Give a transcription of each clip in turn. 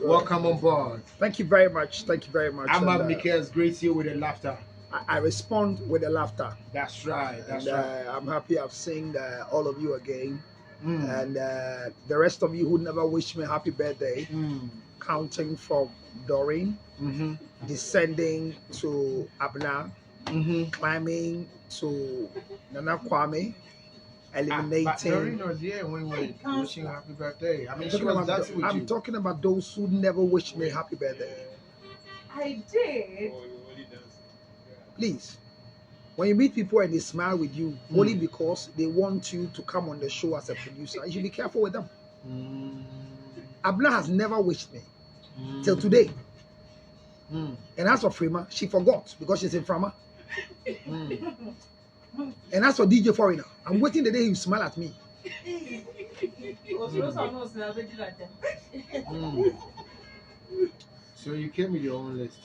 Welcome on board. Thank you very much. Thank you very much. Amab Nicholas greets you with a laughter. I respond with a laughter. That's right. That's right. I'm happy I've seen all of you again. And the rest of you who never wished me happy birthday, counting from Doreen, descending to Abna, climbing to Nana Kwame, eliminating. Doreen was here when we were wishing happy birthday. I mean, she was dancing with you. I'm talking about those who never wished me happy birthday. I did. Please, when you meet people and they smile with you only because they want you to come on the show as a producer, you should be careful with them. Abna has never wished me till today. And as for Frima, she forgot because she's in Frama. And as for DJ Foreigner, I'm waiting the day you smile at me. So you came with your own list.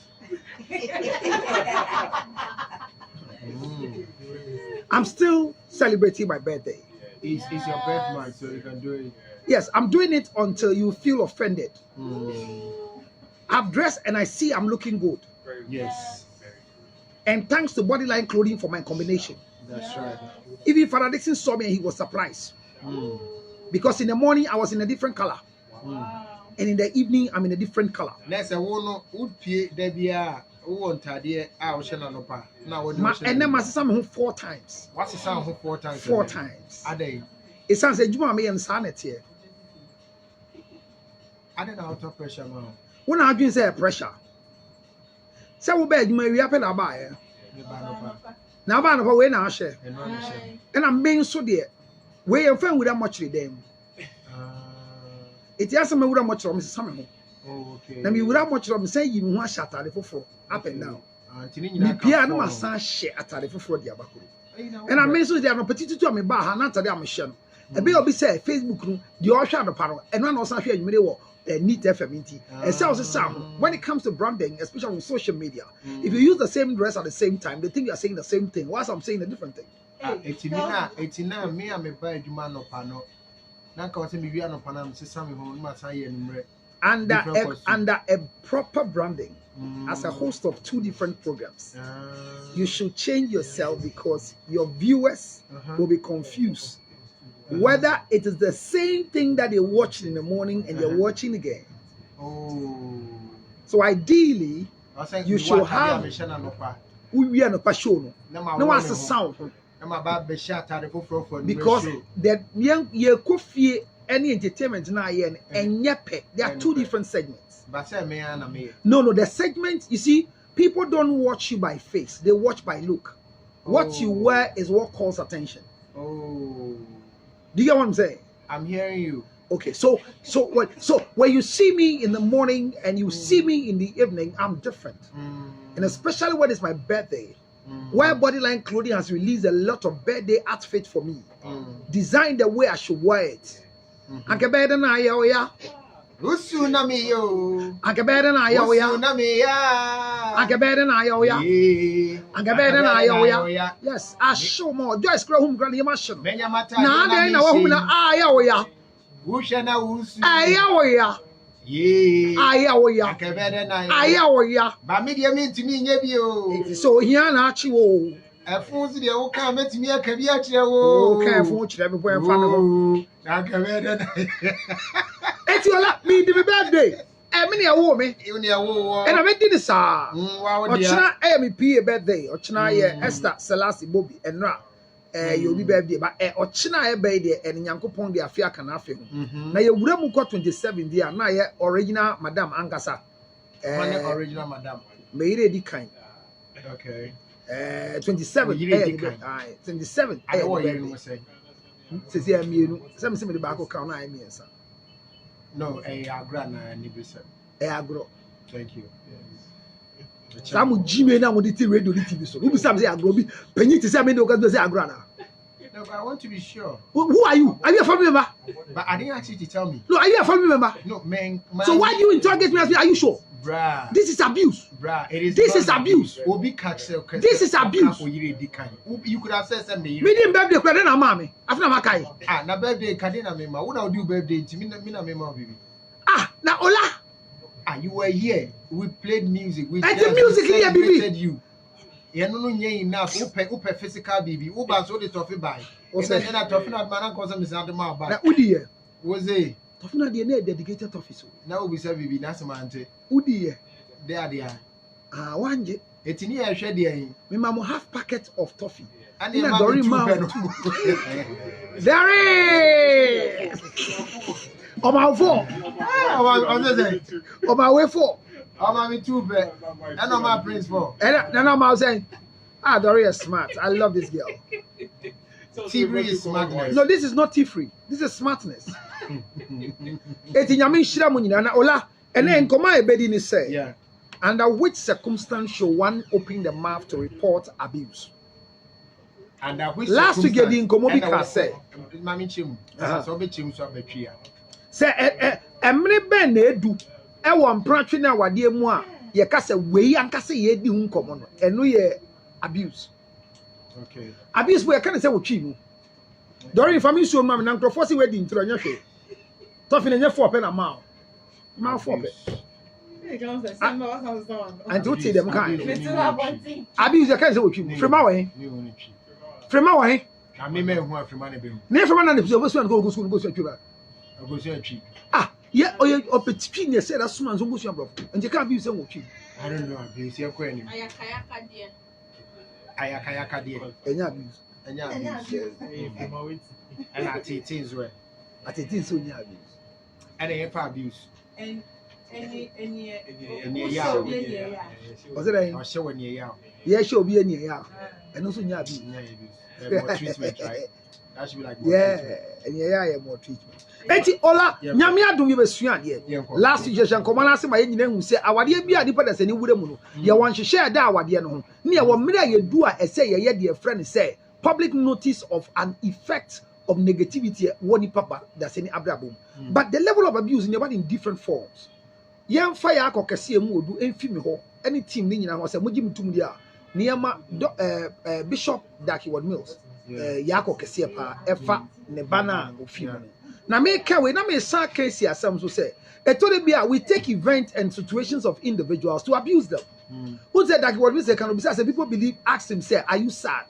I'm still celebrating my birthday. It's your birth month, so you can do it. Yes, I'm doing it until you feel offended. I've dressed and I see I'm looking good. Yes. And thanks to Bodyline Clothing for my combination. That's right. Even Father Dixon saw me and he was surprised. Because in the morning I was in a different color. And in the evening I'm in a different color. Next, I won't pay Debia. And then my sister 4 times. What's the sound 4 times? 4 times. Are they? It sounds like you me and sanity. I don't know how to pressure now. When I do say pressure. Say we beg you may happen about it. Now ban of way now share. And I'm being so dear. We are friend without much with them. It has me without much of Mrs. Summer. Okay. Now, me without much of say you want shut at the for up and down. Me piano my son share at the for the abaku. And I mean, so they are no petite to me bar, not to them mission. A bill be say Facebook, the all shadow panel, and one also here you may walk. Neat FMT. And so sound when it comes to branding, especially on social media, if you use the same dress at the same time, they think you are saying the same thing. Whilst I'm saying a different thing. Me I'm a bad man of panel. Under a proper branding, as a host of 2 different programs, you should change yourself because your viewers will be confused whether it is the same thing that they watched in the morning and they're watching again. So ideally, you should have we are no show no one's a sound because that you could feel any entertainment now and there are 2 different segments. No, the segment, you see, people don't watch you by face, they watch by look. What you wear is what calls attention. Do you get what I'm saying? I'm hearing you. Okay, so when you see me in the morning and you see me in the evening, I'm different. And especially when it's my birthday, where Bodyline Clothing has released a lot of birthday outfit for me, designed the way I should wear it. Anke better na ya. Usuna mi yo. Anke better na ya. Usuna mi ya. Anke better na ya. Anke better na ya. Yes, I show more. Just grow home granny machine. Na dey na wo na ya. Usha na usu. Ya. Ye. Ya. Anke better na ya. Ba me dey me ntimi nye bi o. So here na achi wo. Efun si dey wo kan metimi aka bi a kire wo. O kan efun kire bi boy fa no. Anke better na. Etiola me the birthday. Me na wo me. You na wo. And I made this Ochina me PA birthday. Ochina ye Esther Selassie Bobby enra. You be birthday but Ochina e birthday and Nyankopon de afia kana afi ho. Na ye wura mu ko 27 dia na ye original Madam Angasa. Original Madam. Me ire di kan. Okay. 27 27 I what you say. Say mienu. Some say me the back account na me ensa. No, agro na nibisa. Agro. Thank you. Some Jimmy na mo di radio di TV so. Who be say agro bi penyi ti say me no go say agro na. No, but I want to be sure. Who are you? Are you a family member? But I didn't ask you to tell me. No, are you a family member? No, man. So why do you interrogate me as me? Are you sure? Bruh. This is abuse. Bruh, it is. This is abuse. This is abuse. You could have said something. Me didn't birthday credit na mama. After na makai. Na birthday kadena mema. Who na do birthday? Me na mema baby. Na Ola. you were here. We played music. We celebrated you. You know, enough. Upe physical baby. Uba so the toffee by. And then a toffee not man cause him is not the mouth. But Udi, was a toffee not the dedicated toffee. now we say baby. That's a man. Udi, there. Ah, one day. It's in here. Share the. My mom have packet of toffee. And in a dory mouth. There is. On my phone. On my way for. I'm having 2 bed. And on my prince for. And then I'm saying, Dory is smart. I love this girl. T-free is smartness. No, this is not T-free. This is smartness. It's in Yamin Shiramunina Ola. And then come my bed in say. Yeah. Under which circumstance should one open the mouth to report abuse? Last week, the Incomobica said, Mammy Chim, so be Chim, so be Chia. Say, Emily Ben, do. I want practicing our dear moi. Ye cast away and cast a ye do common, and no ye abuse. Okay. Abuse where can I say what you Dory, if I'm in so mammy, and forcing wedding to your show. Toughen in your 4 pen a mile. Mouth 4 pen. And to see them kind. Abuse, I can't say what you from away. From away. I may who are from money. Never one of the person go to school, go to you. I go to cheap. Ah, yeah, or your opportunity said as soon as you go to and you can't be so much. I don't know. You see a queen. Ayakayaka dear. Any abuse. And I take things where I think it's so near abuse. and I abuse. And Was it I'll show when you're out. yeah, she'll be any yeah, and also near abuse. More treatment, right? That should be like Yeah, and yeah, more treatment. Eti ola nyamia dum yebesua de last suggestion komana se ma yenyina hu se awade bia dipa da sani wure mu no ye won hwehwe da awade no ho ne ye wo mira ye du a ese ye de friend say public notice of an effect of negativity woni papa da sani abrabom but the level of abuse in different forms yam fire akokese mu odu emfi mi ho any team ni nyina ho se mogi mutum dia niema Bishop Darkwood Mills yakokese pa efa ne bana ofi mu na make we na me sa case asem so say we take events and situations of individuals to abuse them. Who said that what we say can be said people believe ask him say are you sad?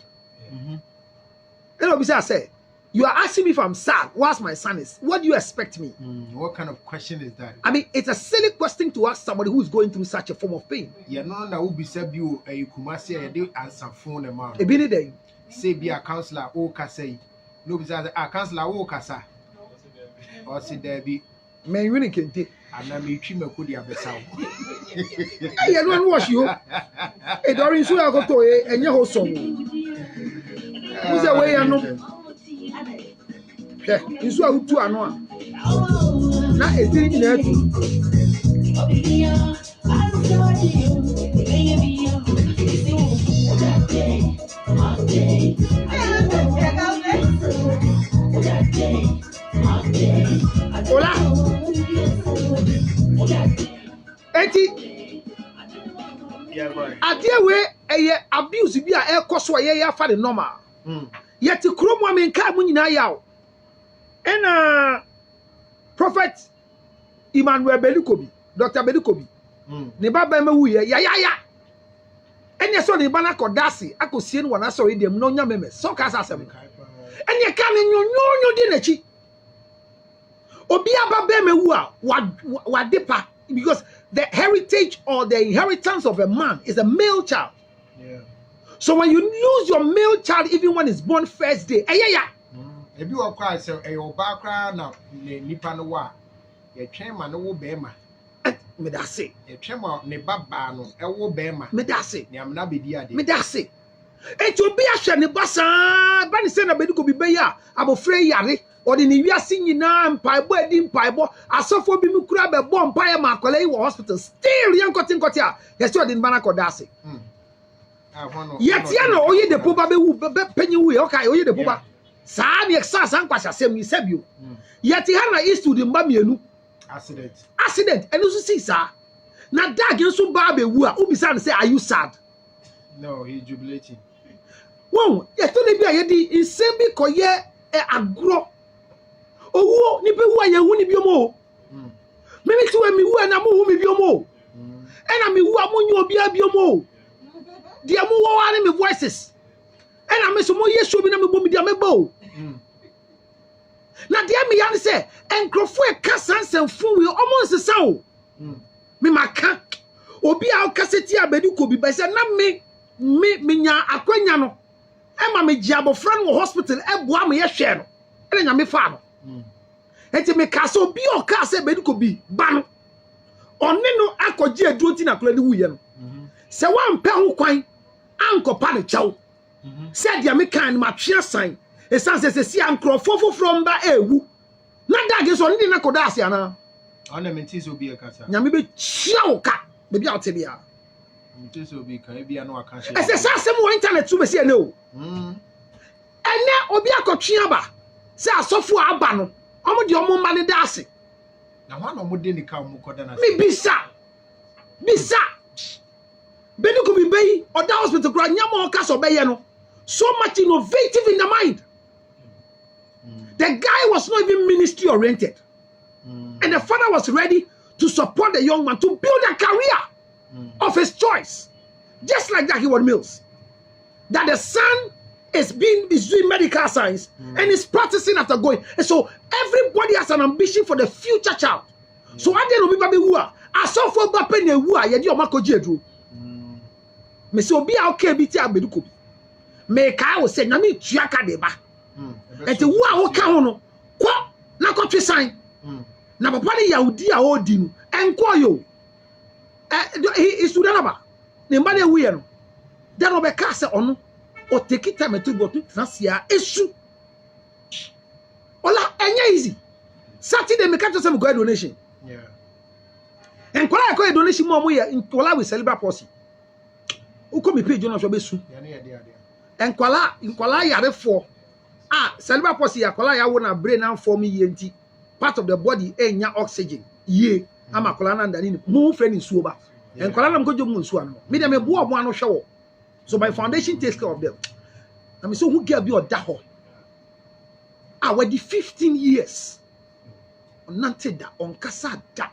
Then say you are asking me if I'm sad. What's my son is? What do you expect me? What kind of question is that? I mean, it's a silly question to ask somebody who is going through such a form of pain. Yeah, no, that will be said you kumasi and do answer phone amount. A bit day. Say be a counselor or kase. No, besides a counselor or kasa. Or say there be men really can take. And I may trim a goodie of the sound. I don't wash you. A during so I go to a and your whole song. Who's away and no? You saw who 2 and 1. Now it's in there. Hola. Eti. Adia we abuse bi a ekoso ye afa the normal. Yet krom wa men ka mu nyina yawo. Ena Prophet Emmanuel Belikobi, Dr. Belikobi. Ne baba ma wu ye ya. Enya so ne bana kodase akosie no wana so dem no nya meme. So ka asem. Enya ka ne nyonyo di na chi. Obi aba me wu a wa depa because the heritage or the inheritance of a man is a male child. Yeah. So when you lose your male child even when it's born first day, if you are quite so a background now, nipa no wa, ye chema no wo bema. Me da say. Ye chema ne baba no e wo bema. Me da say. Ni amna be di ade. Me da say. Enti obi ahwe ne basa, ba ne se na Bediko bi be ya, abofre yare. Odi ni wiase nyina mpaebo edi mpaebo asofo bi mi kura be bom mpae ma akwala yi wo hospital still yan kote a yesi odi nbana kodase yetia na oye de poba be wu be penyi wu ye okay oye de poba sa na exasa nkwasha sem ni sebio yeti ha na east udi mba mienu accident enu so si sa na dag nso ba be wu a obisa say are you sad? No, he jubilating. Wow, yeto de bia ye di insembi koye agro owo ni be wu ayehu ni biomo Mimi ti we mi wu na mo hu mi biomo. Ena mi wu amunyo obi abiomo. Dia mo wo wa me voices. Ena me so mo yesu bi na me bom dia me bo. Na dia me yan say enkrofo e ka sansan fun we omo nsesa o. Me maka obi a kaseti abedu ko bi be say na me nya akwanya no. E ma me gi abofra no hospital e boa me ye hwe no. Ena nya me fa no. Enti me ka so bi o ka say abedu ko bi ba no. Oni no akogi aduro ti na kula ni wuye no. Se wan pe ho kwan ankopa ne chaw. Se dia me kan ma twa san. Esan se si ankrofo from ba ewu. Na dage so ndi na koda ase ana. Ana menti so bi e kasa. Nyame be chiawo ka. Be bia ote bia. Menti so bi kan e bia na aka she. Ese sa asem wo internet tu be se ene o. Ene obi akotwe aba. Se asofo aba no. Omo de omo ma ne da ase. Na ho na omo de ni ka omo koda na. Mi bisa. Benu ko bi bayi oda hospital kura nyama o ka so be ye no. So much innovative in the mind. The guy was not even ministry oriented. And the father was ready to support the young man to build a career of his choice. Just like Jackie Ward Mills. That the son is doing medical science and is practicing after going. And so everybody has an ambition for the future child. So I didn't know people I saw for Bapen Wua, Yadi Omako Jedru. Me so be okay, BT Abeduko. Me ka say Nami Chiaka deba. And the Wua Oka Hono, Qua, Nakotri sign. Na papa ni Yahudi a odinu enko yo he Sudanaba ne mbade wuye no then obeka se ono o take time to go to transia esu ola enye easy Saturday me catch some go donation enkola ko donation mo ye enkola we celebrate policy uko mi page no so besu enkola yare for celebrate policy enkola ya wo na brain and form yenti part of the body enya oxygen ye ama kola na ndani mu friend nsuo ba en kola na mkojo mu nsuo ano me dem ebo omo ano hwewo so my foundation takes care of them na me so who get bi oda ho we di 15 years onante da on kasa da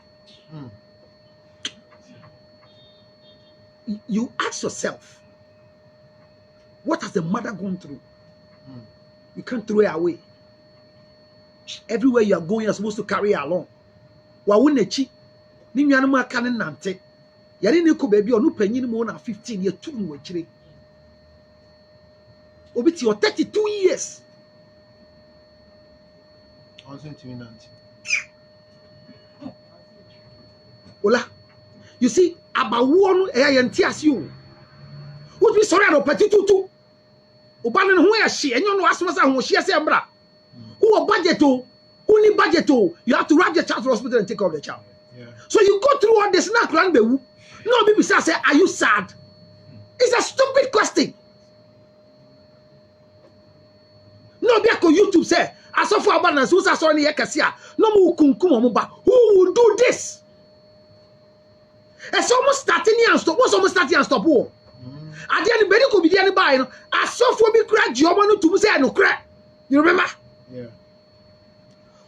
you ask yourself what has the mother gone through you can't throw it away. Everywhere you are going, you're supposed to carry along. Wawunechi, ni nyanum aka ne nante. Yare ne ko baby onu panyin mo na 15 years tu no chire. Obiti o 32 years. Also to nante. Ola. You see, abawo no e yenti ase o. What we sorry no petitutu. Obane no ho ya hye, enyo no asomasa ho hye se mbra. Who budget to? Who need budget to? You have to wrap your child to hospital and take care of the child. So you go through all this. No, people say, are you sad? It's a stupid question. No, be on YouTube say, I saw for abundance. Who's a sorry yekasia? No more kunkumoba. Who will do this? It's almost starting and stop. What's almost starting and stop? At the end, could be the anybody. I saw for me crack Giovanni to say no crack. You remember? Yeah.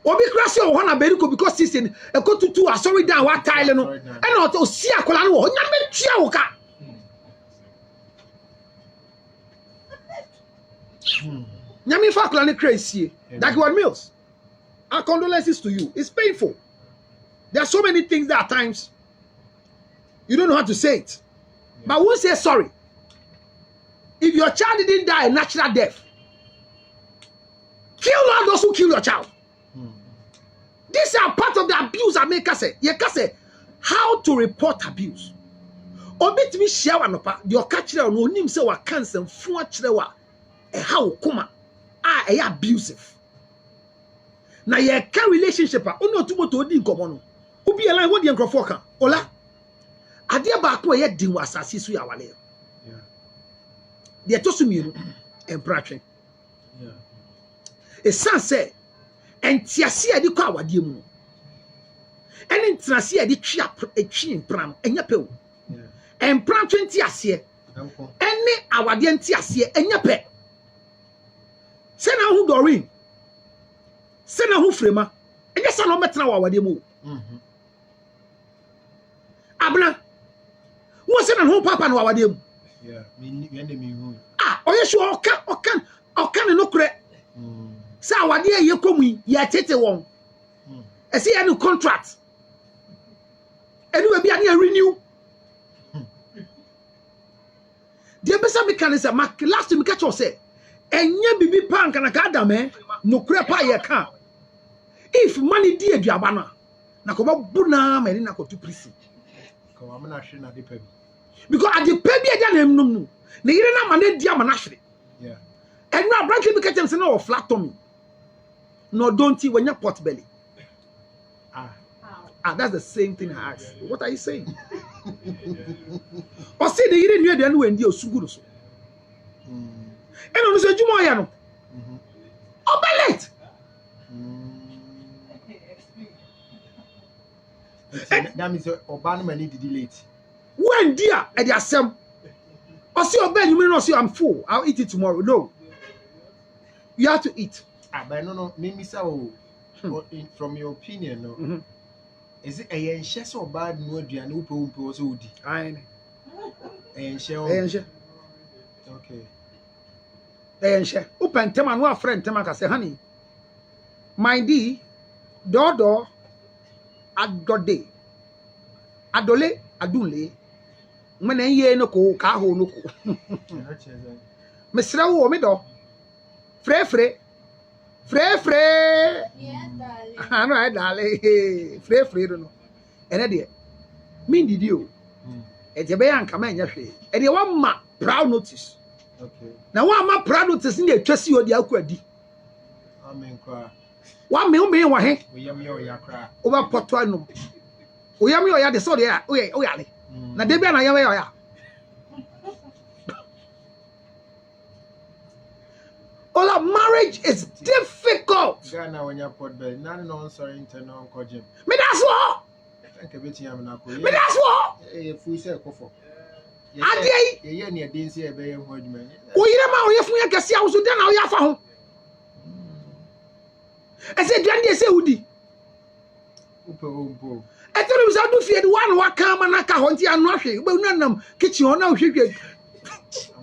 Obi krasi o hona beriko because season e ko tutu asori down wa tile no e na o si akola no nyame tua wo ka nyame fa akola ne crazy Jackie Ward Mills. Our condolences to you. It's painful. There are so many things that at times you don't know how to say it. But we'll say sorry. If your child didn't die a natural death, kill all those who kill your child. These are part of the abuse I make us say. You can say how to report abuse. Obit me share one of your catcher no nim say wa cancer fun akire wa how kuma abusive. Na ye can relationship ono tumo to di nkomo no. Obi e line what the nkrofo kan. Ola. Ade ba ko ye din wa asase so ya wale. Yeah. De to so mienu empratwe. Yeah. E san say entiase ade kwa awade mu no. Ene ntrase ade twi mpram enya pe o. Yeah. Empram 20 ase. Ene awade entiase enya pe. Se na hu dorin. Se na hu frema. Enye sa no metna wa awade mu. abna wo se na ho papa no awade mu yeah me hu oye sure oka no kure sa awade ye komu ya tete won ese ya no contract anyway bi an renew the besa mechanism last me catch you say enye bibi pan kana ka adame no kure pa ye ka if money di aduaba no na ko ba bu na mani na ko to prison ko am na hwe na de pa bi because at the baby aja na emnum no ne yire na ma na dia ma na hwe yeah and now branch me catch him say no flat tummy no don't you when you pot belly that's the same thing I asked. What are you saying? Or say the yire nwe de no wendi osuguru so eno no se juma ya no obelet that means oban mani did late when dear at the asem or see oben you may not say I'm full I'll eat it tomorrow. No, you have to eat. But no me say from your opinion no is it a yenhye so bad no aduane wo pe so odi ai yenhye okay yenhye open tema no afrent tema ka say honey my d dodo adode adole adunle mena ye no ko ka ho no ko mesra wo me do frefre Yeah, darling. ano ai dale frefre no ene de me ndidi o e je be yanka ma nya hwe e de wa ma proud notice okay na wa ma proud notice ni atwasi o de akwadi amen kwa wa me wa he we yam yo yakra o ba poto anum o yam yo ya de so de ya o ya le na de bia na yam yo ya Ola, marriage is difficult. Ghana when you put bed none no sorry internal ko jim Me that's what. thank you beti am na ko Me that's what. fu say ko fo Adie ye ne den say e be ye ho adwuma o yire ma o ye fun ya kese awusu de na o ya fa ho. E se duan de se wudi. upo umpo E tell me say do fie de one wa kan ma na ka ho nti anu ahwe. Be nu nam kitchen ho na hwehwe.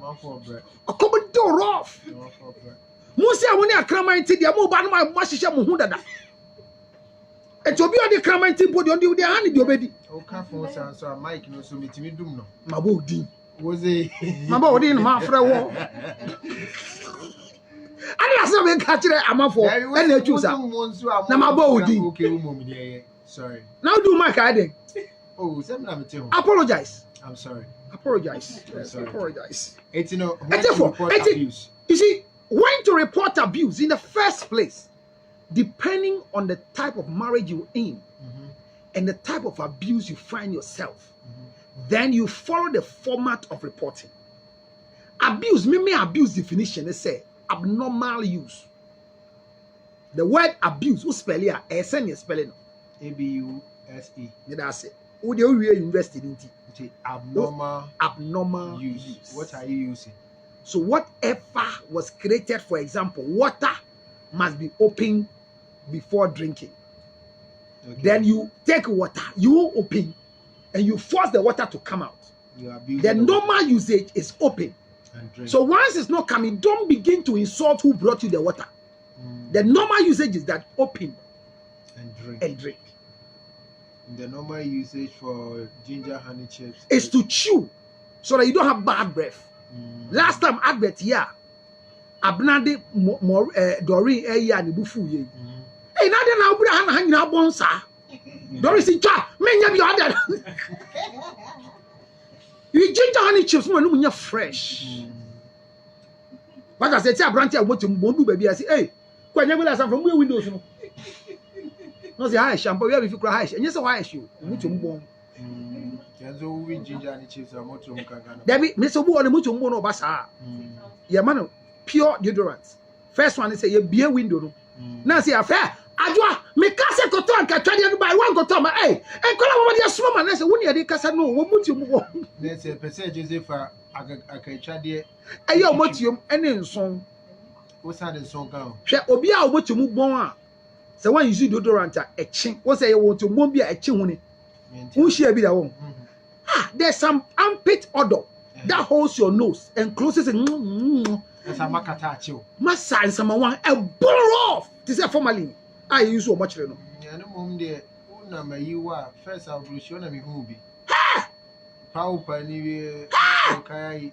am for bread Okobo door off. am for bread Musi awoni akraman ti de mo ba no ma hihye mo hu dada. E to bi o de kraman ti bodi on de ha ni de obedi. o ka fo san so mic no so metimi dum no Mabo odin. woze Mabo odin no ma frɛ wo. Ani asa me ka kire amafo e na atwusa. Na mabo odin. Okay umom de sorry Now do my card. oh sem na mete ho Apologize. I'm sorry Apologize. Yes, sorry. apologize. it's no Therefore, abuse you see, when to report abuse in the first place, depending on the type of marriage you're in and the type of abuse you find yourself, then you follow the format of reporting. Abuse, me abuse definition, is say abnormal use. The word abuse, who spell here? Send your spelling. abuse That's it. Who they will invest in it? abnormal use. What are you using? So whatever was created, for example, water must be open before drinking. Okay. Then you take water, you open, and you force the water to come out. You abuse The normal usage is open. and drink. So once it's not coming, don't begin to insult who brought you the water. The normal usage is that open and drink. and drink. The normal usage for ginger honey chips Is to chew so that you don't have bad breath. Last time I bet here, Abnade more Doreen and Bufu ye. Hey, now then I'll put a hand hanging up on sir. Doris in chat, many of you other. You ginger honey chips when you're fresh. But I said, I branch out what you won't do, baby. I say, hey, when you will from where windows. No, the high shampoo, we have if you cry, and yes, why you which you born. we ginger honey chips are more to Debbie, Mr. Wu on the much mono basa. Yeah, man, pure deodorant. First one is a beer window. Now, see, a fair. Ajwa, me kase koton ka twade by one koton ma eh enkola mo de asoma na se woni ade kasa no wo mutium wo let's say percent Joseph aka twade eh yo mutium ene nson wo sa de nson kan hwe obi a wo mutium bon a se wan use deodorant a echi wo se ye wo to mo bi a echi huni wo hia bi da wo there's some armpit odor that holds your nose and closes it. That's a makatacho. Massa and someone a blow off. This is a formalin. I use so much. No mum de una you are first I'll show me who be. Power Pani okay.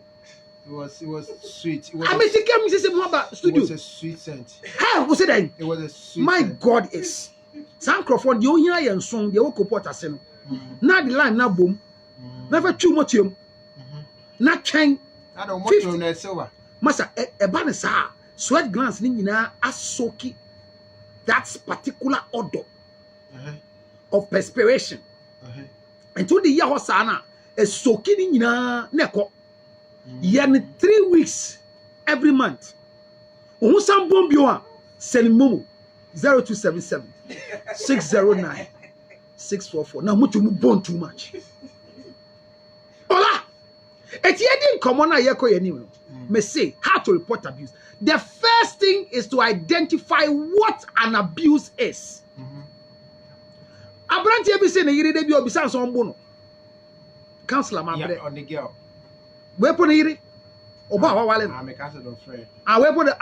It was sweet. It was I mean, she came to say more about studio. It was a sweet scent. How was it then? It was a sweet My scent. God is. San Crawford, you hear and song, the Oko Port Aseno. Now the line, now boom. Never too much him. Not chain. I don't want to know silver. Massa, a banner, sweat glance, Nina, asoki. That's particular odor of perspiration. Until the year Hosana, a soaking in Neko. Yen 3 weeks every month. Umusam Bombua, send Momo 0277 609 644. Now, much you born too much. Hola! It's yet common. I may say how to report abuse. The first thing is to identify what an abuse is. Abranti be saying you read your business on bono. Counselor, my brother. On the girl. Where put it? Oba wale. I'm a castle of friend. I where put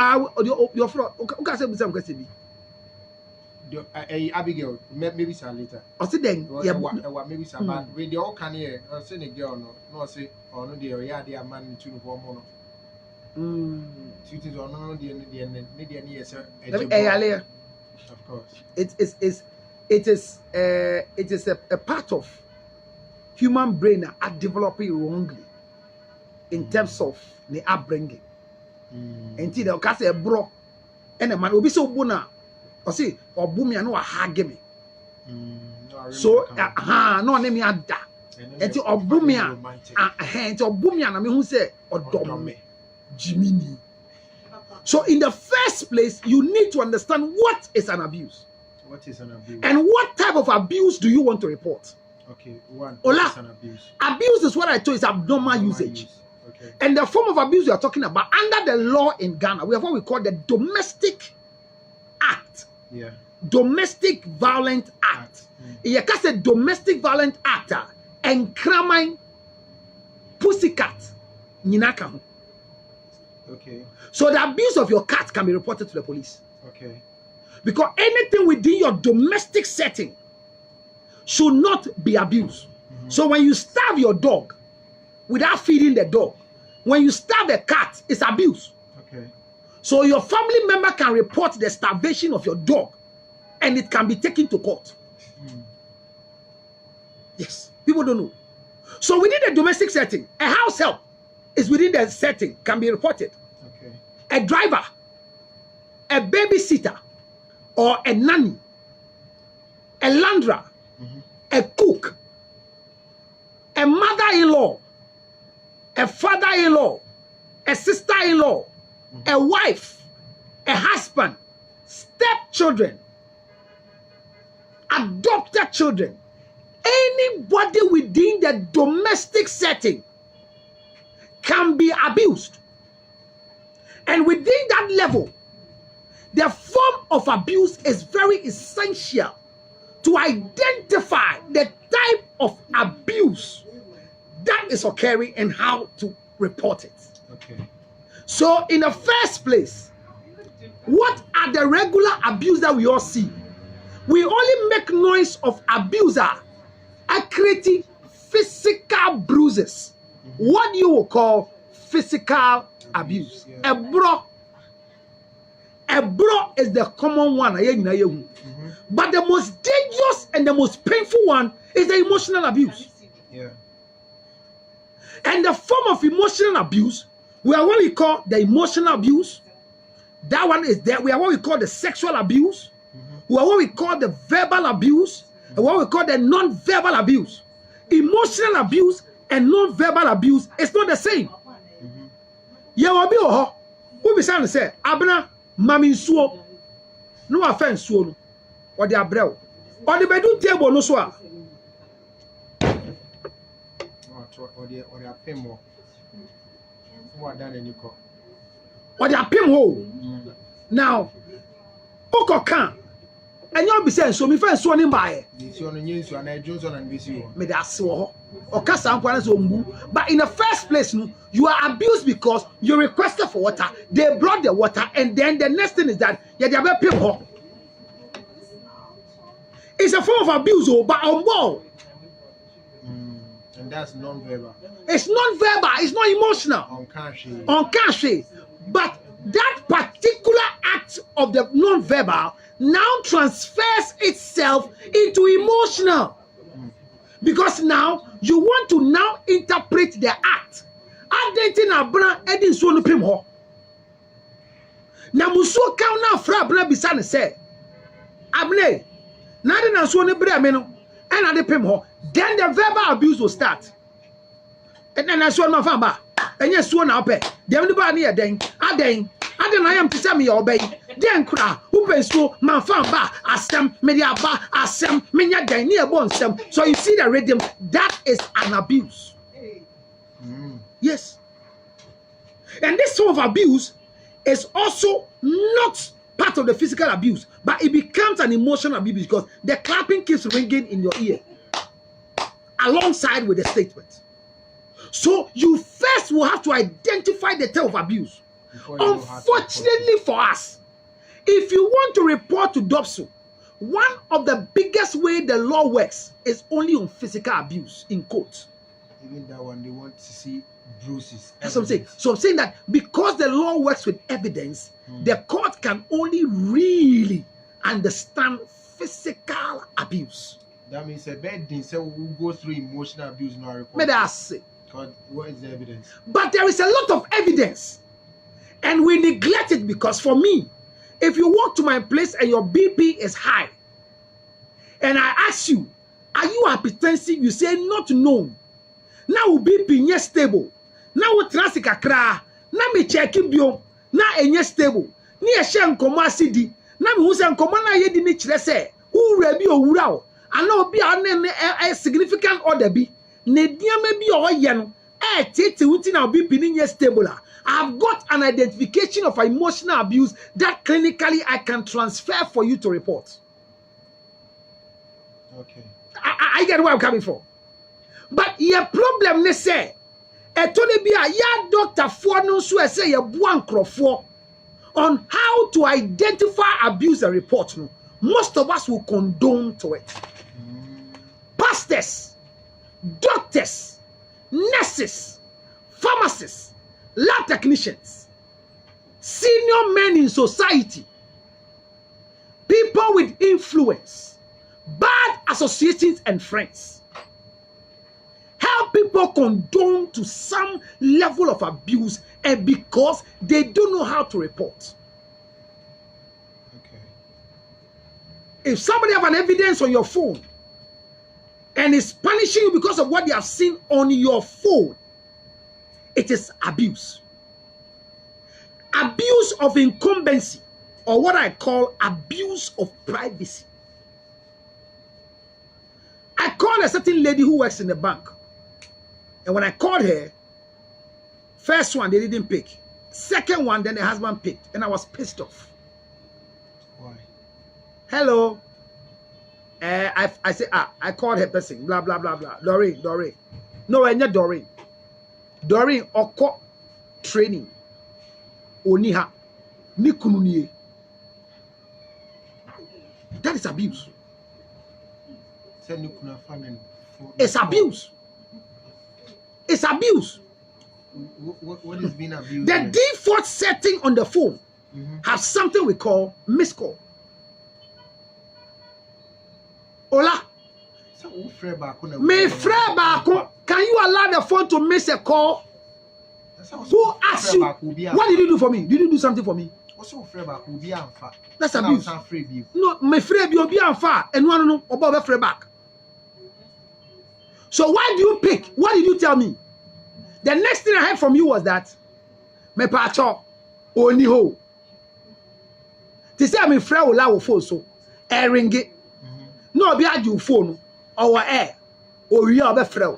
your friend. Okay, say some question. Abigail, maybe some later. I said then, yeah, maybe some man. With the old can here, I say the girl no say or no dear, yeah, dear man to one mono. Two things or no, the yes, of course. It is a part of human brain are developing wrongly in terms of the upbringing. Until the case a bro and a man will be so bona. Or see, or boom, you know, a hag me. So, no name me ada. Until or boom, until boom, I mean, who say, or dom me, Jiminy. So, in the first place, you need to understand what is an abuse. What is an abuse? And what type of abuse do you want to report? Okay, one. Ola, is an abuse? Abuse is what I told is abnormal usage. Okay. And the form of abuse we are talking about, under the law in Ghana, we have what we call the domestic act. Yeah. Domestic violent act. You can say domestic violent act and cramine pussycat. Okay. So the abuse of your cat can be reported to the police. Okay. Because anything within your domestic setting should not be abused. So when you starve your dog without feeding the dog, when you starve the cat, it's abuse. Okay. So your family member can report the starvation of your dog and it can be taken to court. Yes, people don't know. So within the domestic setting, a house help is within the setting, can be reported. Okay. A driver, a babysitter, or a nanny, a launderer, a cook, a mother-in-law, a father-in-law, a sister-in-law, a wife, a husband, stepchildren, adopted children, anybody within the domestic setting can be abused. And within that level, the form of abuse is very essential to identify the type of abuse that is occurring and how to report it. Okay. So in the first place, what are the regular abuse that we all see? We only make noise of abuser creating physical bruises. What you will call physical abuse. A bro is the common one. But the most dangerous and the most painful one is the emotional abuse. Yeah. And the form of emotional abuse, we are what we call the emotional abuse. That one is there. We are what we call the sexual abuse. We are what we call the verbal abuse. And what we call the non-verbal abuse. Emotional abuse and non-verbal abuse is not the same. Yeah, will be oh, we be saying say, Abna, mami suo, no offense suo, or the abrel, or the bedroom table no so. Or the pay more. What done any call? Or the pim hole. Now, Oko can. And you'll be saying, so me friend swanning by this one news and I Johnson and this you. Me that so. or but in the first place, you are abused because you requested for water. They brought the water, and then the next thing is that it's a form of abuse, but on ball. And that's non-verbal. It's non-verbal. It's not emotional. On cash. But that particular act of the non-verbal now transfers itself into emotional. Because now you want to now interpret the act. Na muso ka na fra bra bisa ne se abne na de na so ne bra me no and ade pem ho, then the verbal abuse will start. And then I saw my famba and yes so na ope dem ne ba ne yeden aden na yam tise me obey den kura who be so man famba asem me dia ba asem me nya den ne e bon sem. So you see the rhythm, that is an abuse. Yes. And this sort of abuse is also not part of the physical abuse, but it becomes an emotional abuse because the clapping keeps ringing in your ear alongside with the statement. So you first will have to identify the type of abuse. Unfortunately for us, if you want to report to DOPSO, one of the biggest way the law works is only on physical abuse, in quotes. Even that one, they want to see bruises. That's what I'm saying. So I'm saying that because the law works with evidence, the court can only really understand physical abuse. That means a bad thing say we go through emotional abuse in our report. May I say? What is the evidence? But there is a lot of evidence, and we neglect it because for me, if you walk to my place and your BP is high, and I ask you, are you hypertensive? You say not known. Now BP is stable. Now we transit kakra. Now me check bio. Now enye stable. Ni e share nkomo asidi. Now me hu se nkomo na ye di ni kire se. Who rebi owura o. Ana obi a significant order bi. Ne diame bi o ye no. Tete wuti na BP ni stable. I've got an identification of emotional abuse that clinically I can transfer for you to report. Okay. I get where I'm coming from. But your problem ne say etone bia ya doctor for no so say ye buankrofo on how to identify abuse and report no. Most of us will condone to it. Pastors, doctors, nurses, pharmacists, lab technicians, senior men in society, people with influence, bad associations and friends. Help people condone to some level of abuse and because they don't know how to report. Okay. If somebody have an evidence on your phone and is punishing you because of what they have seen on your phone, it is abuse. Abuse of incumbency, or what I call abuse of privacy. I called a certain lady who works in the bank. And when I called her, first one, they didn't pick. Second one, then the husband picked. And I was pissed off. Why? Hello. I said, I called her person, blah, blah, blah, blah. Doreen. No, I'm not Doreen. Doreen, oko training. Oniha. Nikununiye. That is abuse. It's abuse. It's abuse. What is being abused? The default setting on the phone has something we call missed call. Hola. Can you allow the phone to miss a call? Who asked you? What did you do for me? Did you do something for me? That's abuse. No, my friend, you'll be on fire and one no about the free back. So why do you pick? What did you tell me? The next thing I heard from you was that me pacho oni ho. They say I'm friend will allow phone so ring it. No be adu phone or air or you are friend.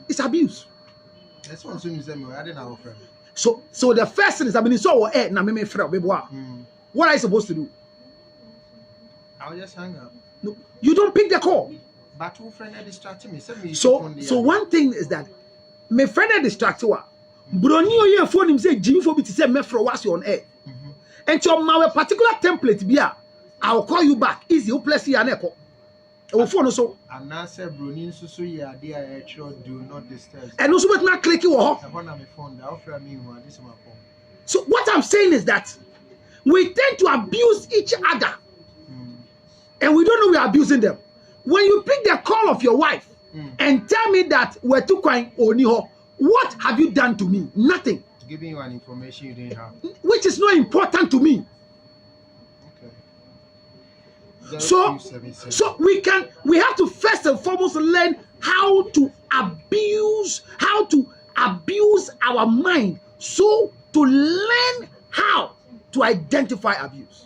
It's abuse. That's one soon you say me I didn't have a friend. So the first thing is I mean so air na me friend baby. What are you supposed to do? I'll just hang up. No, you don't pick the call. But who friend distracting me? So one thing is that my friend distracted wa. Brony oye phone him say Jimmy for me to say me for what's on air. And to my particular template bia, I'll call you back. Easy, you place here neko. E phone so. And now say Brony so ya dey do not disturb. And also but not click you ho. I want my phone. That offer me one. This is my phone. So what I'm saying is that we tend to abuse each other. And we don't know we're abusing them. When you pick the call of your wife and tell me that we're too quiet, what have you done to me? Nothing. Giving you an information you didn't have. Which is not important to me. Okay. So we have to first and foremost learn how to abuse our mind. So to learn how to identify abuse.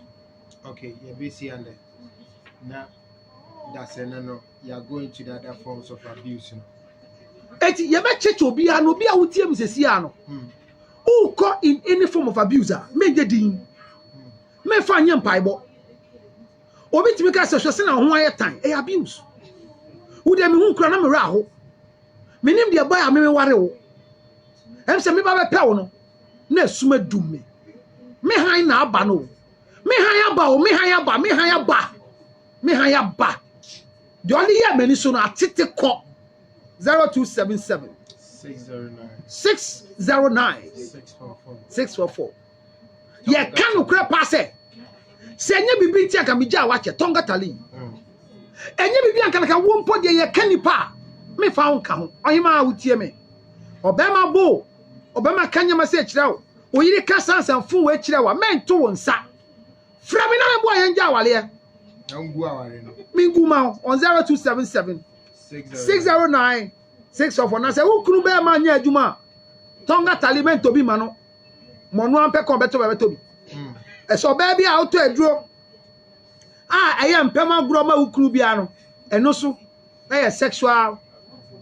Okay, you're busy and now that's no. You are going to the other forms of abuse. Eti you be check obi a no bi a wotie me sesi a no. Who call in any form of abuser? Me de din. Me fa nya mpaibo. Obi timi ka se hwese na ho aye tan. E abuse. Wo de me hu kura na me ra ho. Me nim de boy a me ware wo. Em se me ba be pe wo no. Na asuma dum me. Me han na aba no. Me han aba o, me han aba, me han aba. Me han aba. The only year many so na tete call 0277 609 644. Ye can ukra passe. Se nya bibi ntia ka mija wache tonga tali. Enye bibi anka ka wo mpo de ye kanipa. Me fa wonka ho. Ohima wutie me. Obema bo. Obema kanya ma se kire wo. Oyire ka sansan fun we kire wa. Mento won sa. Fra me na me bo ayen ja wale. Minguma on 0277 609 644. Na se wo kunu be ma nya adwuma. Tonga talimen to bi ma no. Monu ampe ko beto bi. E so be bi a auto eduro. Eye mpema gro ma wo kunu bia no. Eno so na sexual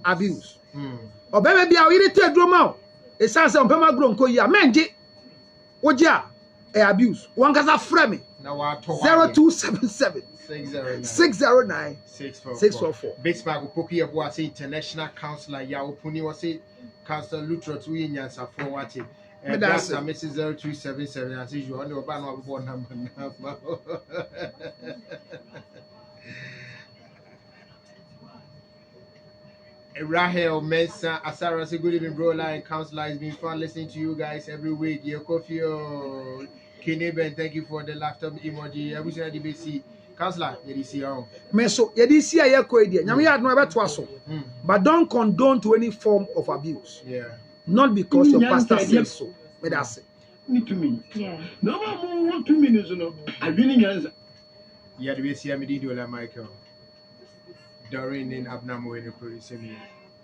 abuse. Obebe bia wo yire to eduro ma. E sanse mpema gro nko yi a menje. Oji a abuse. Wan kasa frɛ me. 0277 609 644. Baseball Poki Abo say international counselor ya opuni was say Counselor Luther to Yansa for what it. And that's a Mrs. 0277 as usual on the Obama born number. Rahel Mensah Asara say good evening, bro. Line counselor is being fun listening to you guys every week. Your coffee, Kineben, thank you for the laptop emoji. Everything at DBC. Counselor, you see how? Meso, you see a year code. Nyami had no ever twaso. But don't condone to any form of abuse. Yeah. Not because your pastor says so. But that's it. Need to me. Yeah. No, 2 minutes. No, I've been in answer. Yeah, the BC Amididola Michael. Doreen in Abnamo in the police.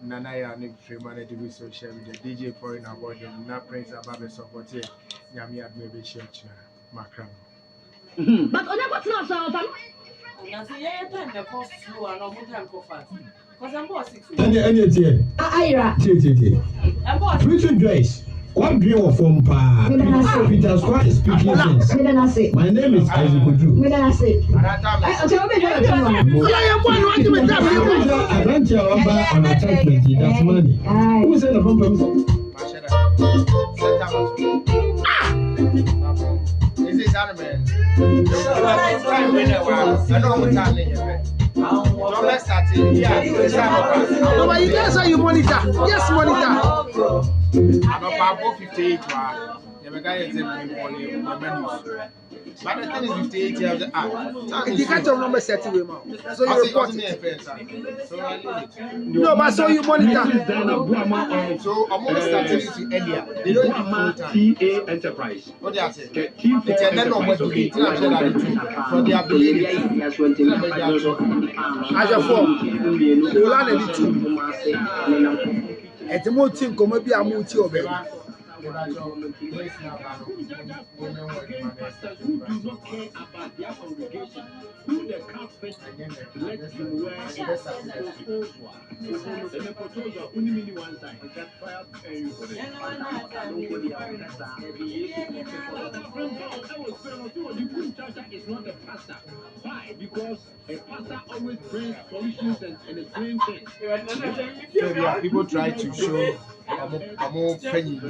Nanaya Nick Freeman at the social media. DJ Foreign Award. Not Prince Ababe support. Nyami had maybe church. Macron. But on what's not so. I say, yeah, time the first slow and no time go fast. Because I'm boss 6 weeks. Ira. Richard Joyce. What dream of from Peter Square is speaking sense. My name is Isaac Oju. I don't tell about an attachment. That's money. Who said the phone? This is Animal. I know what time they are. Let's start it. Yeah, no, but you guys are you monitor. Yes, monitor. I'm about 58. The guy is in the menus. But the thing is 58 years. You got your number set to him. So you report it. No, but so you monitor. So I'm only starting it earlier. They don't have full time. TA Enterprise. What do you say? It's a net of what you get. So they are believing. As your form, you learn it too. At the most, come maybe a multi of Why? Because a pastor always brings solutions and explains things. So people try to show a more penny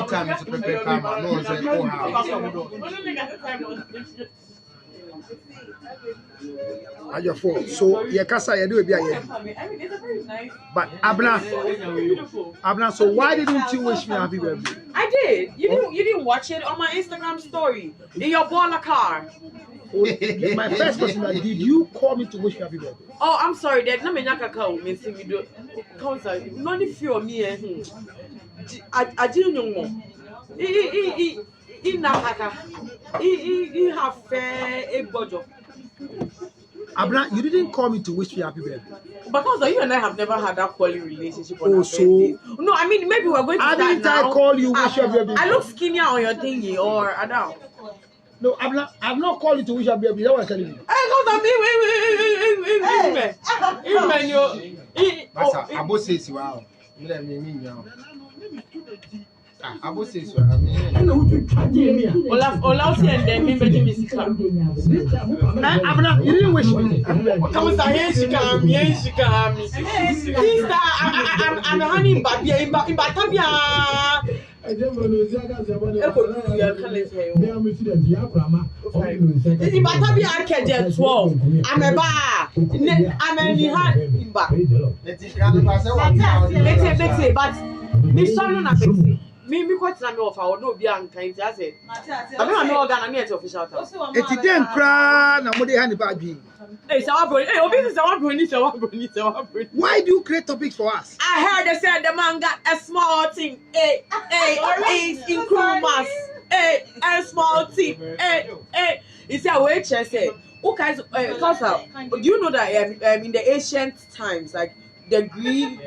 time to prepare time. I know it's your fault. So you can say you do it. But Abna, so why didn't you wish me happy birthday? I did. You didn't watch it on my Instagram story in your baller car. My first question: did you call me to wish me happy birthday? Oh, I'm sorry, Dad. No, me not call me. See me do. Concert. No need fear me. I didn't know. He have a budget. Abna, you didn't call me to wish me happy birthday. Because you and I have never had that quality relationship. Oh, so no, I mean maybe we're going to. How did I call you wish you happy birthday? I look skinnier on your thingy, or I don't. No, I've not called you to wish you happy birthday. That's what I'm telling you. Abo says wow. Abo says Olaf and then me beji misika. Abna, you didn't wish me. Come on, here she come. Sister, I'm a honey babia in Batabia. Is Batabia I can just 12. I'm a bar. I'm a hand back. Let's say, but Miss Son of me quite an offer or no be unkind. I said, I don't know Ghana official. It didn't cry. Nobody had bad being. Hey, why do you create topics for us? I heard they said the man got a small thing. In Krumas. A small thing. It's a waitress. Okay, do you know that in the ancient times, like the Greek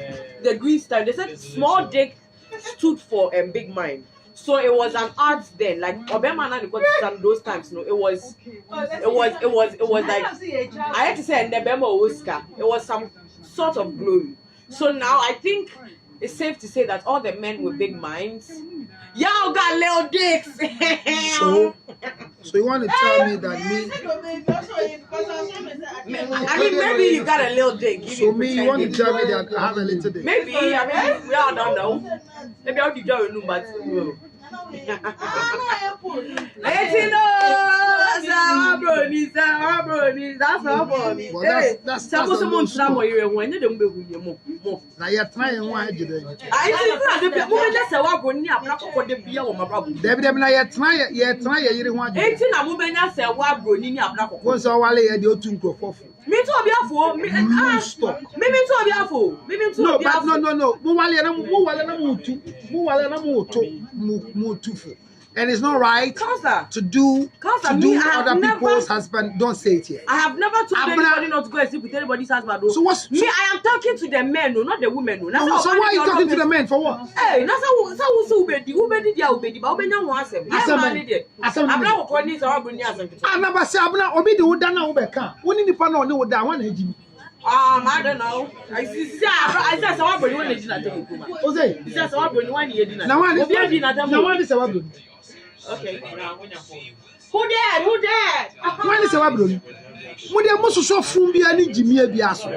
time, they said small dick stood for big mind. So it was an art then, like Obama and those times. No, it was like I had to say in the Bema Oscar. It was some sort of glory. So now I think it's safe to say that all the men with big minds, y'all got little dicks. So you want to tell me that I mean, maybe you got a little dick. So you want to tell me that I have a little dick? Maybe, I mean, we all don't know. Maybe I'll give you a new but. That's all for me. That's someone somewhere when you don't be more. Now you're trying one today. I think the woman that's a walk on you. I'm not for the beer on my problem. David, you're trying, you don't want 18. I'm moving as a walk on you. I'm not going to Wally and your two for. Me to be a fool. Stop. Me to be a fool. No, but no. Wally and I'm and it's not right to do other people's husband. Don't say it here. I have never told anybody not to go and sleep with anybody's husband. Though. So what's me? I am talking to the men, no, not the women. No. So why are you talking to the men for what? Hey, that's how we ubedi, but ubenya wants him. I'm not going to our bunyas. I'm never say I'm not obedi udana ubeka. When you pan on the uda one ejimi. I don't know. I said so abro when ejina tell you. Ose. He said so abro when you ejina. Now one is abro. Okay. Who dead? When is abro? Mo dey mo so fun bia ni jimi bia so.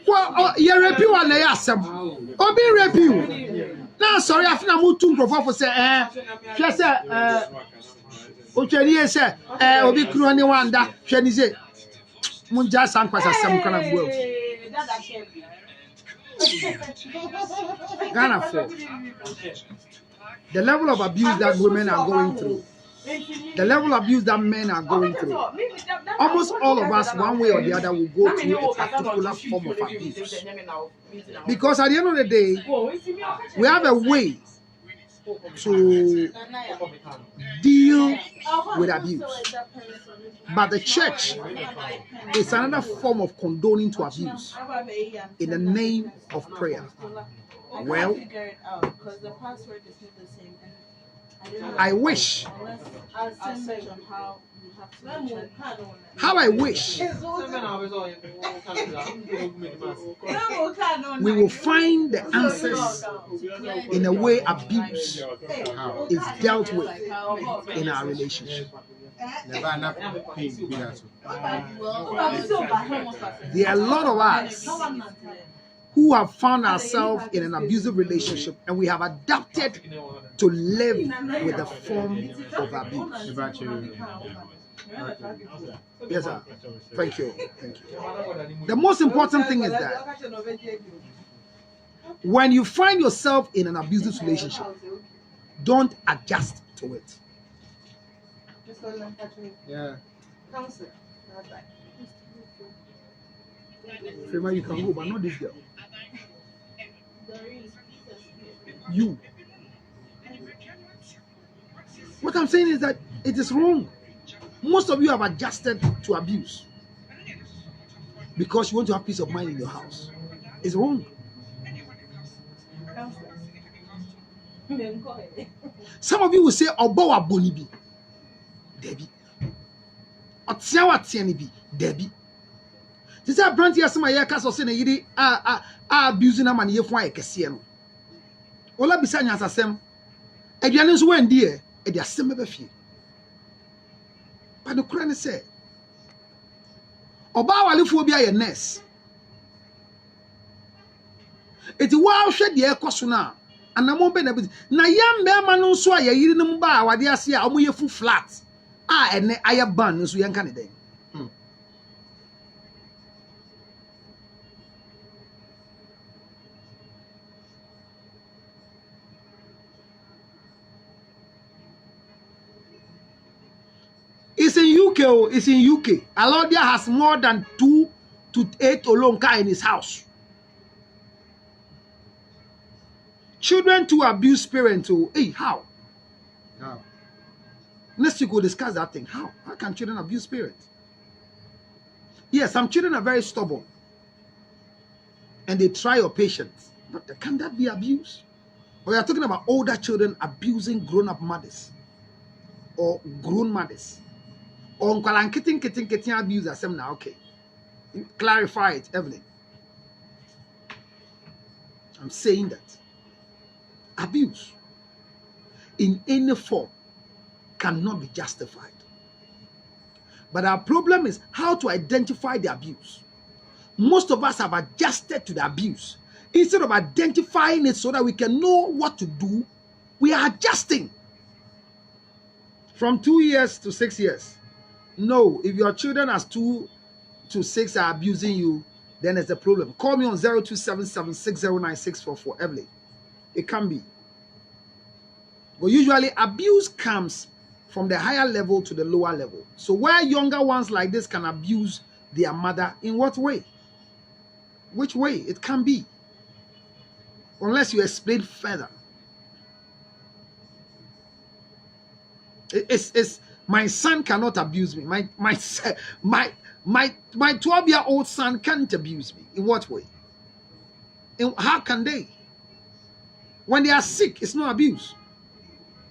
Well, you repeat one na yasem. Obi repeat you. Now sorry after mo tu nkrofo for say hwe say Ocheri say obi kru ni wanda hwe ni say mo ja san kwasa sem kana gbo. Ghana for the level of abuse that women are going through, the level of abuse that men are going through, almost all of us, one way or the other, will go through a particular form of abuse. Because at the end of the day, we have a way to deal with abuse. But the church is another form of condoning to abuse in the name of prayer. Well, I wish, how I wish we will find the answers in a way abuse is dealt with in our relationship. There are a lot of us who have found ourselves in an abusive relationship, and we have adapted to live with the form of abuse. Yes, sir. Thank you. Thank you. The most important thing is that when you find yourself in an abusive relationship, don't adjust to it. Yeah. Frema, you can go, but not this girl. You. What I'm saying is that it is wrong. Most of you have adjusted to abuse because you want to have peace of mind in your house. It's wrong. Some of you will say, Obawa Bonibi. Debbie. Otiawa Tianibi. Debbie. This is a brand here. Some of you guys are saying, abusing a man here for a Cassiano. Ola Bisanya as a sem. Edianis went dear, Edia Sembefi. But the Quran said, Obawa Liphobia a nurse. It's wow shed the air cosuna. And I'm open a bit. Na yam bear man so I hear them bar what they are saying, I'm full flat. And I have bun so young candidate. It's in UK. It's in UK. Alodia has more than 2 to 8 Olonka in his house. Children to abuse parents. Hey, how? How? Next week we'll discuss that thing. How? How can children abuse parents? Yes, some children are very stubborn. And they try your patience. But can that be abuse? Or you're talking about older children abusing grown-up mothers. Or grown mothers. Or kitting abuse as now. Okay. Clarify it, Evelyn. I'm saying that abuse in any form cannot be justified. But our problem is how to identify the abuse. Most of us have adjusted to the abuse. Instead of identifying it so that we can know what to do, we are adjusting. From 2 years to 6 years. No, if your children as 2 to 6 are abusing you, then there's a problem. Call me on 0277609644, Evelyn. It can be. But usually abuse comes from the higher level to the lower level. So where younger ones like this can abuse their mother, in what way? Which way? It can be. Unless you explain further. It's my son cannot abuse me. My 12-year-old son can't abuse me. In what way? How can they? When they are sick, it's not abuse.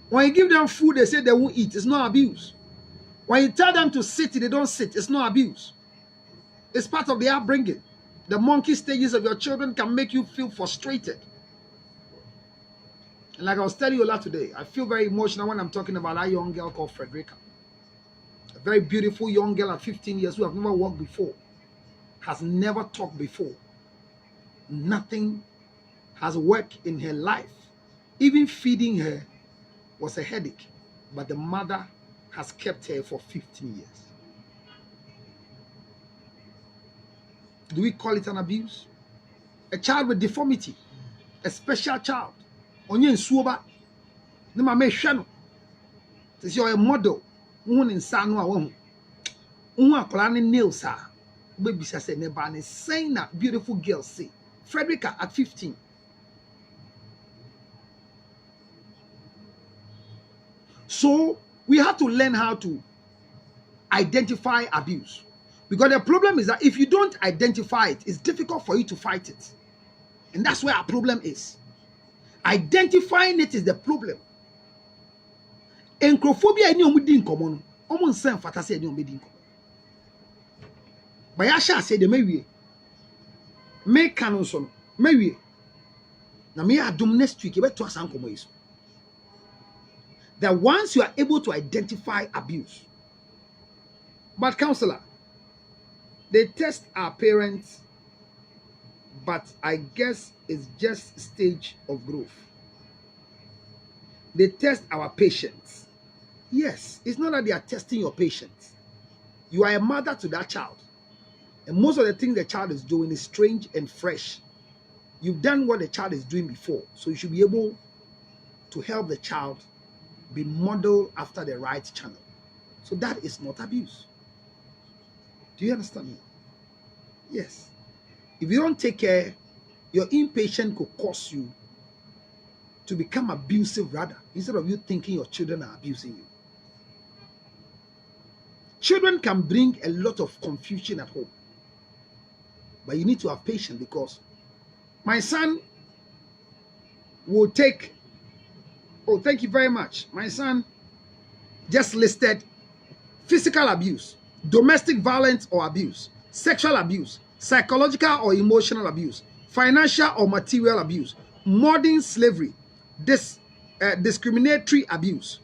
When you give them food, they say they won't eat. It's not abuse. When you tell them to sit, they don't sit. It's not abuse. It's part of the upbringing. The monkey stages of your children can make you feel frustrated. And like I was telling you a lot today, I feel very emotional when I'm talking about that young girl called Frederica. A very beautiful young girl at 15 years who have never walked before. Has never talked before. Nothing has worked in her life. Even feeding her was a headache. But the mother has kept her for 15 years. Do we call it an abuse? A child with deformity. A special child. Onye nsuoba. Ne mama ehwe no. This is a model. Won nsa no a wo. Won akola ne nails a. Baby say ne ba ne saying that beautiful girl say. Frederica at 15. So we have to learn how to identify abuse. Because the problem is that if you don't identify it, it's difficult for you to fight it. And that's where our problem is. Identifying it is the problem. Encrophobia any omudi in common. Omon sen fatasi any omudi in common. But Yasha said the maybe make canonson maybe. Na me adum next week ebe to asan komo iso. That once you are able to identify abuse. But counselor, they test our parents, but I guess it's just stage of growth. They test our patience. Yes, it's not that they are testing your patience. You are a mother to that child. And most of the things the child is doing is strange and fresh. You've done what the child is doing before. So you should be able to help the child be modeled after the right channel. So that is not abuse. Do you understand me? Yes. If you don't take care, your impatience could cause you to become abusive rather, instead of you thinking your children are abusing you. Children can bring a lot of confusion at home. But you need to have patience, because my son will take, oh, thank you very much. My son just listed physical abuse, domestic violence or abuse, sexual abuse, psychological or emotional abuse, financial or material abuse, modern slavery, discriminatory abuse,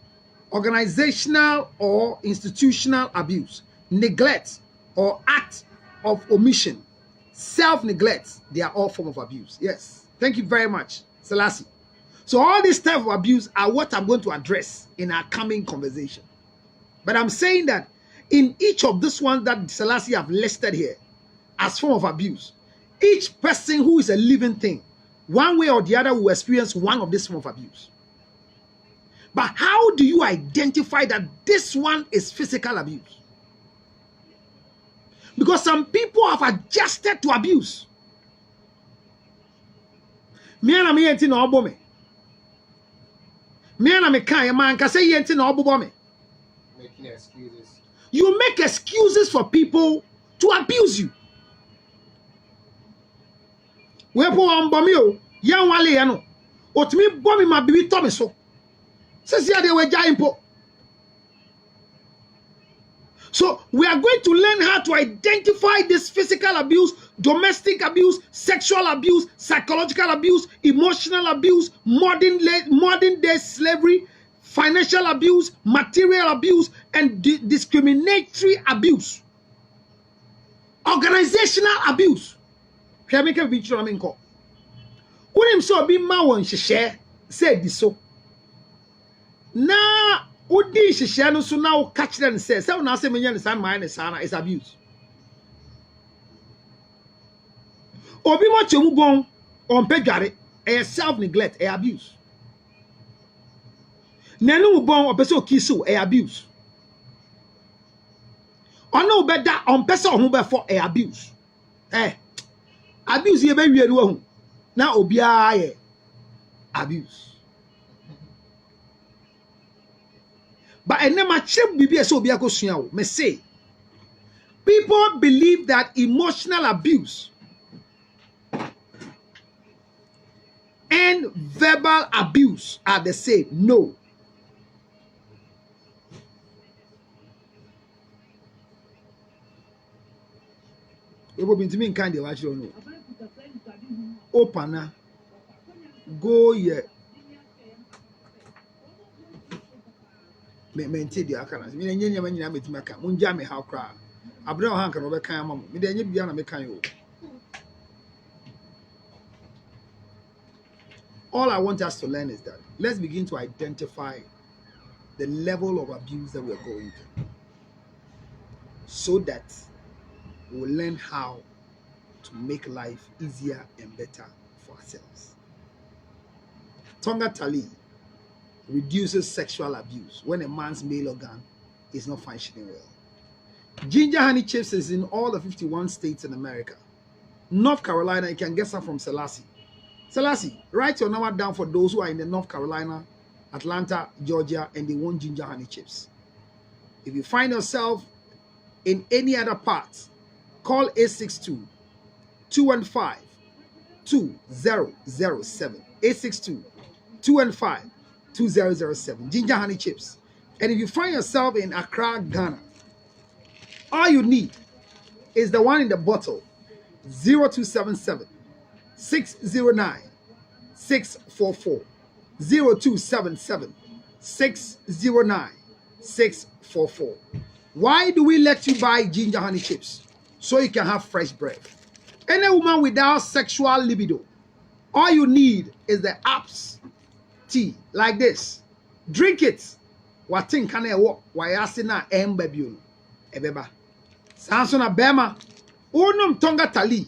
organizational or institutional abuse, neglect or act of omission, self-neglect. They are all forms of abuse. Yes. Thank you very much, Selassie. So all these types of abuse are what I'm going to address in our coming conversation. But I'm saying that in each of these ones that Selassie have listed here as form of abuse, each person who is a living thing, one way or the other, will experience one of these form of abuse. But how do you identify that this one is physical abuse? Because some people have adjusted to abuse. Me and me yenti na obo me. Me and me kan man ka say yenti na obo me. Making excuses. You make excuses for people to abuse you. We po ambo me o, yan wale ye no. Otimi bo me ma bibi to me so. Says here they were impo. So we are going to learn how to identify this physical abuse, domestic abuse, sexual abuse, psychological abuse, emotional abuse, modern day slavery, financial abuse, material abuse, and discriminatory abuse. Organizational abuse. When him so be ma won share say this so. Na udi share no so now catch them say na say menya san man is abuse. Obi mo chemu bon on pedware e self neglect e abuse. Nenu bon o pese o kiso e abuse. Ono beda on pese o hu be for e abuse. Abuse ye be wie no hu. Na obi aye abuse. But I never check bibi so obi akosua o. Me say people believe that emotional abuse and verbal abuse are the same. No. Ebo binti mi nkan de wa chiro no. Opana go ye me enti dia akana me nyenya ma nyina metima ka munja me ha kra abra o hanka no be kan ama me de nya bia na me kan yo. All I want us to learn is that let's begin to identify the level of abuse that we're going through, so that we'll learn how to make life easier and better for ourselves. Tonga Tali reduces sexual abuse when a man's male organ is not functioning well. Ginger honey chips is in all the 51 states in America. North Carolina, you can get some from Selassie. Selassie, write your number down for those who are in the North Carolina Atlanta, Georgia, and they want ginger honey chips. If you find yourself in any other part, call 862-215-2007. 862-215-2007. Ginger honey chips. And if you find yourself in Accra, Ghana, all you need is the one in the bottle, 0277 609 644. 0277 609 644. Why do we let you buy ginger honey chips? So you can have fresh breath. Any woman without sexual libido, all you need is the apps tea like this. Drink it. What thing can I walk? Why asina embaby? Ebeba. Sansona bema. Onum tonga tali.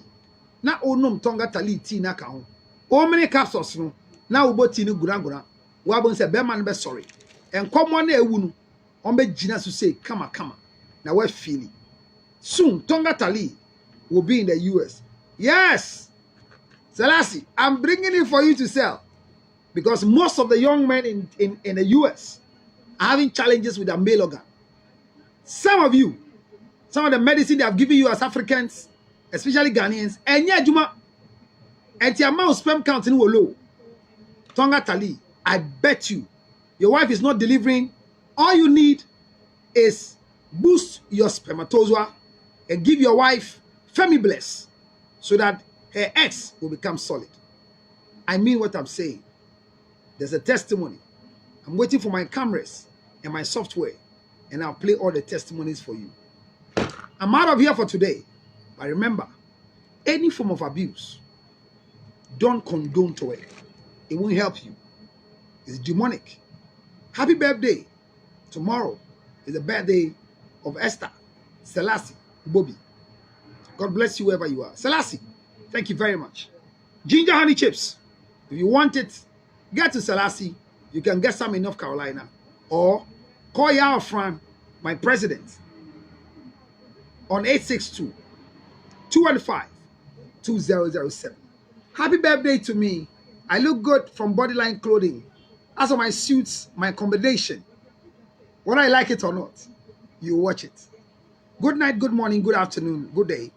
Na onum tonga tali tea na kaho. O many capsules no. Na ubo tea no gurangura. Wabon se bema nbe sorry. And come on ewu no. Ombe jina to say kama. Now we're feeling. Soon Tonga Tali will be in the US. Yes. Selassie, I'm bringing it for you to sell. Because most of the young men in the US are having challenges with their male organ. Some of the medicine they have given you as Africans, especially Ghanaians, and yeah, Juma, and the amount of sperm count in low. Tonga Tali, I bet you, your wife is not delivering. All you need is boost your spermatozoa and give your wife Femibless so that her eggs will become solid. I mean what I'm saying. There's a testimony. I'm waiting for my cameras and my software, and I'll play all the testimonies for you. I'm out of here for today. But remember, any form of abuse, don't condone to it. It won't help you. It's demonic. Happy birthday. Tomorrow is the birthday of Esther, Selassie, Bobby. God bless you wherever you are. Selassie, thank you very much. Ginger honey chips. If you want it, get to Selassie. You can get some in North Carolina. Or call Yao Fran, my president, on 862-215-2007. Happy birthday to me. I look good from Bodyline Clothing. As for my suits, my combination, whether I like it or not, you watch it. Good night, good morning, good afternoon, good day.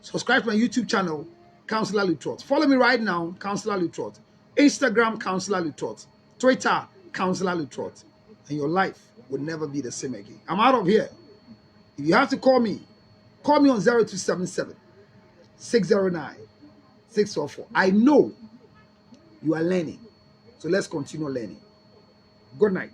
Subscribe to my YouTube channel, Counselor Lutrot. Follow me right now, Counselor Lutrot. Instagram, Counselor Lutrot. Twitter, Counselor Lutrot. And your life will never be the same again. I'm out of here. If you have to call me on 0277 609 644. I know you are learning. So let's continue learning. Good night.